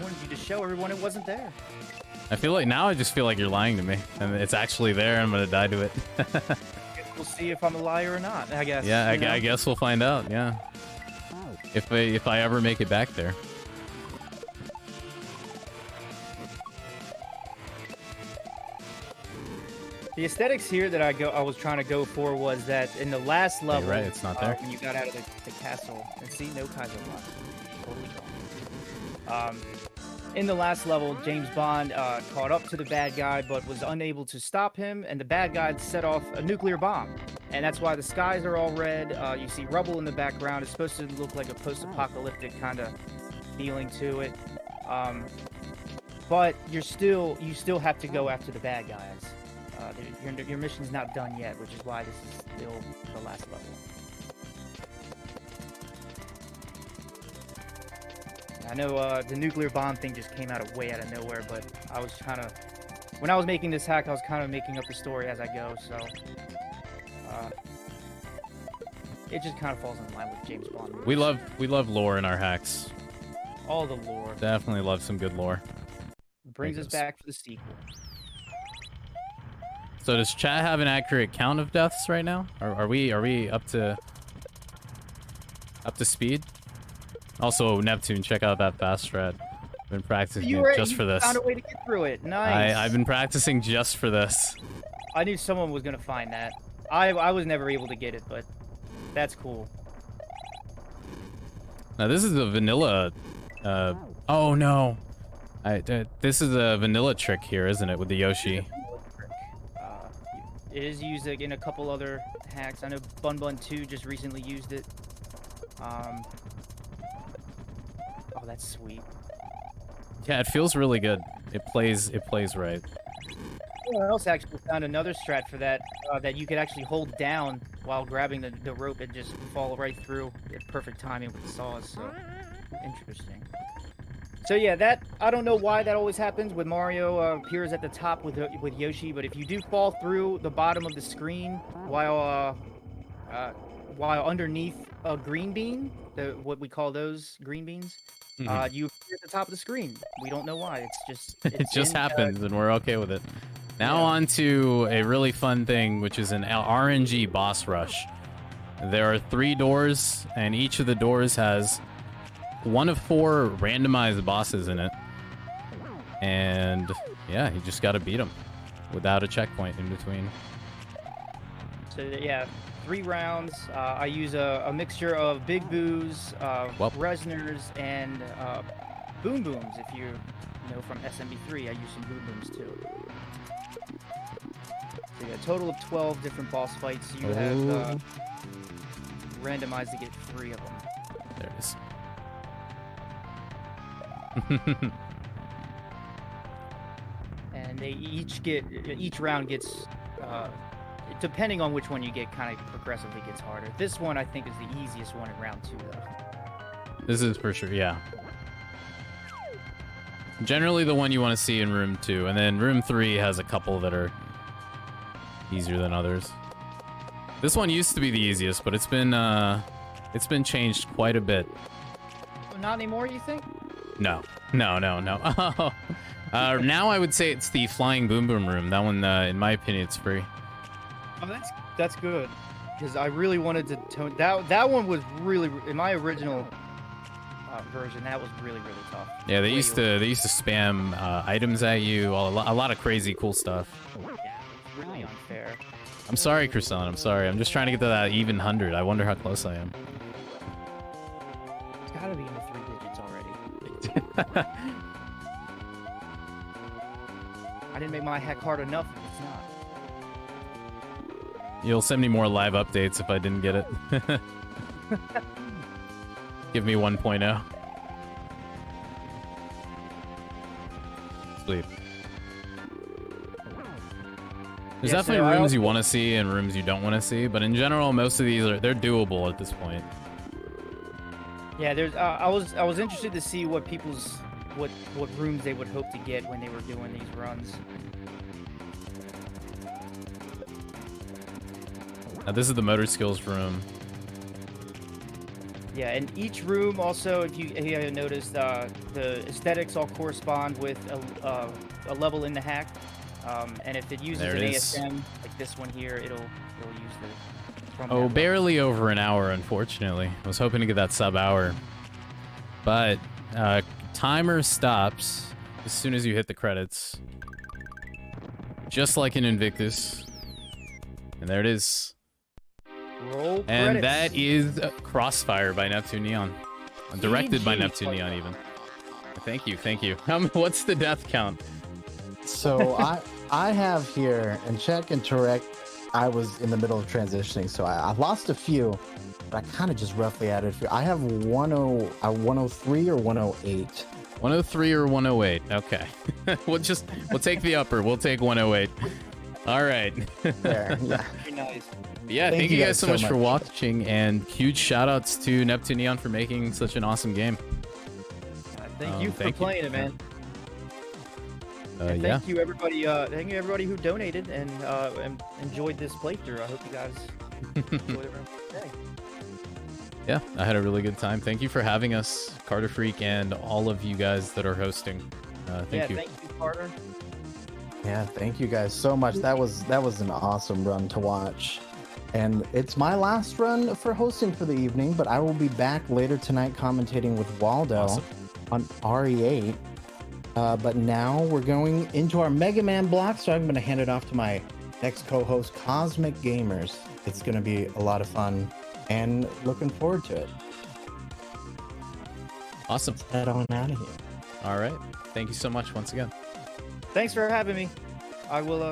wanted you to show everyone it wasn't there. I feel like now I just feel like you're lying to me. And it's actually there. I'm going to die to it. We'll see if I'm a liar or not, I guess. Yeah, I guess we'll find out. Yeah. If I ever make it back there. The aesthetics here that I was trying to go for was that in the last level, right, it's not there. When you got out of the castle, and see, no Kaiser block. Totally wrong. In the last level, James Bond caught up to the bad guy, but was unable to stop him, and the bad guy set off a nuclear bomb. And that's why the skies are all red. You see rubble in the background. It's supposed to look like a post-apocalyptic kind of feeling to it. But you still have to go after the bad guys. Your mission's not done yet, which is why this is still the last level. I know the nuclear bomb thing just came way out of nowhere, but I was when I was making this hack, I was kind of making up the story as I go, so it just kind of falls in line with James Bond movies. We love lore in our hacks. All the lore. Definitely love some good lore. Brings us back for the sequel. So does chat have an accurate count of deaths right now? Are we up to speed? Also, Neptune, check out that fast strat. I've been practicing just for this. Found a way to get through it. Nice. I've been practicing just for this. I knew someone was gonna find that. I was never able to get it, but that's cool. Now this is a vanilla. Oh no. This is a vanilla trick here, isn't it, with the Yoshi? It is used in a couple other hacks. I know Bun Bun 2 just recently used it. Oh, that's sweet. Yeah, it feels really good. It plays right. Someone else actually found another strat for that, that you could actually hold down while grabbing the rope and just fall right through at perfect timing with the saws, so interesting. So yeah, I don't know why that always happens when Mario appears at the top with Yoshi, but if you do fall through the bottom of the screen while underneath a green bean, what we call those green beans, you appear at the top of the screen. We don't know why. It just happens, and we're okay with it. Now on to a really fun thing, which is an RNG boss rush. There are 3 doors, and each of the doors has 1 of 4 randomized bosses in it. And yeah, you just gotta beat them without a checkpoint in between. So yeah, 3 rounds. I use a mixture of Big Boos, Resners, and Boom Booms. If you know from SMB3, I use some Boom Booms too. So yeah, a total of 12 different boss fights. You have randomized to get 3 of them. There it is. And they each round gets depending on which one you get, kind of progressively gets harder. This one I think is the easiest one in round 2 though. This is for sure, yeah. Generally the one you want to see in room 2, and then room 3 has a couple that are easier than others. This one used to be the easiest, but it's been changed quite a bit. Not anymore, you think? No. Now I would say it's the Flying Boom Boom room. That one, in my opinion, it's free. Oh, that's good, because I really wanted to tone that one was really in my original version. That was really tough. Yeah, they Way used over- to spam items at you, a lot of crazy cool stuff. Yeah, it's really unfair. I'm sorry, Croissant. I'm sorry. I'm just trying to get to that even 100. I wonder how close I am. It's gotta be in the 3 digits already. I didn't make my hack hard enough if it's not. You'll send me more live updates if I didn't get it. Give me 1.0. Sweet. There's Yeah, definitely so I rooms you also- want to see and rooms you don't want to see, but in general, most of these they're doable at this point. Yeah, there's. I was interested to see what people's what rooms they would hope to get when they were doing these runs. Now this is the motor skills room. Yeah, and each room also, if you noticed, the aesthetics all correspond with a level in the hack. And if it uses There an it is. ASM, like this one here, it'll use from that Oh, level. barely over an hour, unfortunately. I was hoping to get that sub hour. But timer stops as soon as you hit the credits. Just like in Invictus. And there it is. Roll And credits. that is Crossfire by Neptune Neon. Directed by GG. Neptune Neon, even. Thank you, thank you. What's the death count? So I have here, and check and correct, I was in the middle of transitioning, so I lost a few, but I kind of just roughly added a few. I have 103 or 108. 103 or 108. Okay. we'll take the upper. We'll take 108. All right. There, yeah. Very nice. Yeah, thank you guys so much for watching, and huge shout outs to Neptune Neon for making such an awesome game. Thank you for thank you. playing it, man. And Yeah. thank you everybody who donated and enjoyed this playthrough. I hope you guys enjoyed it today. Yeah, I had a really good time. Thank you for having us, Carter Freak, and all of you guys that are hosting. Thank you. Thank you, Carter. Yeah, thank you guys so much. That was an awesome run to watch. And it's my last run for hosting for the evening, but I will be back later tonight commentating with Waldo Awesome. on RE8. But now we're going into our Mega Man block, so I'm going to hand it off to my next co-host, Cosmic Gamers. It's going to be a lot of fun, and looking forward to it. Awesome. Head on out of here. All right. Thank you so much once again. Thanks for having me. I will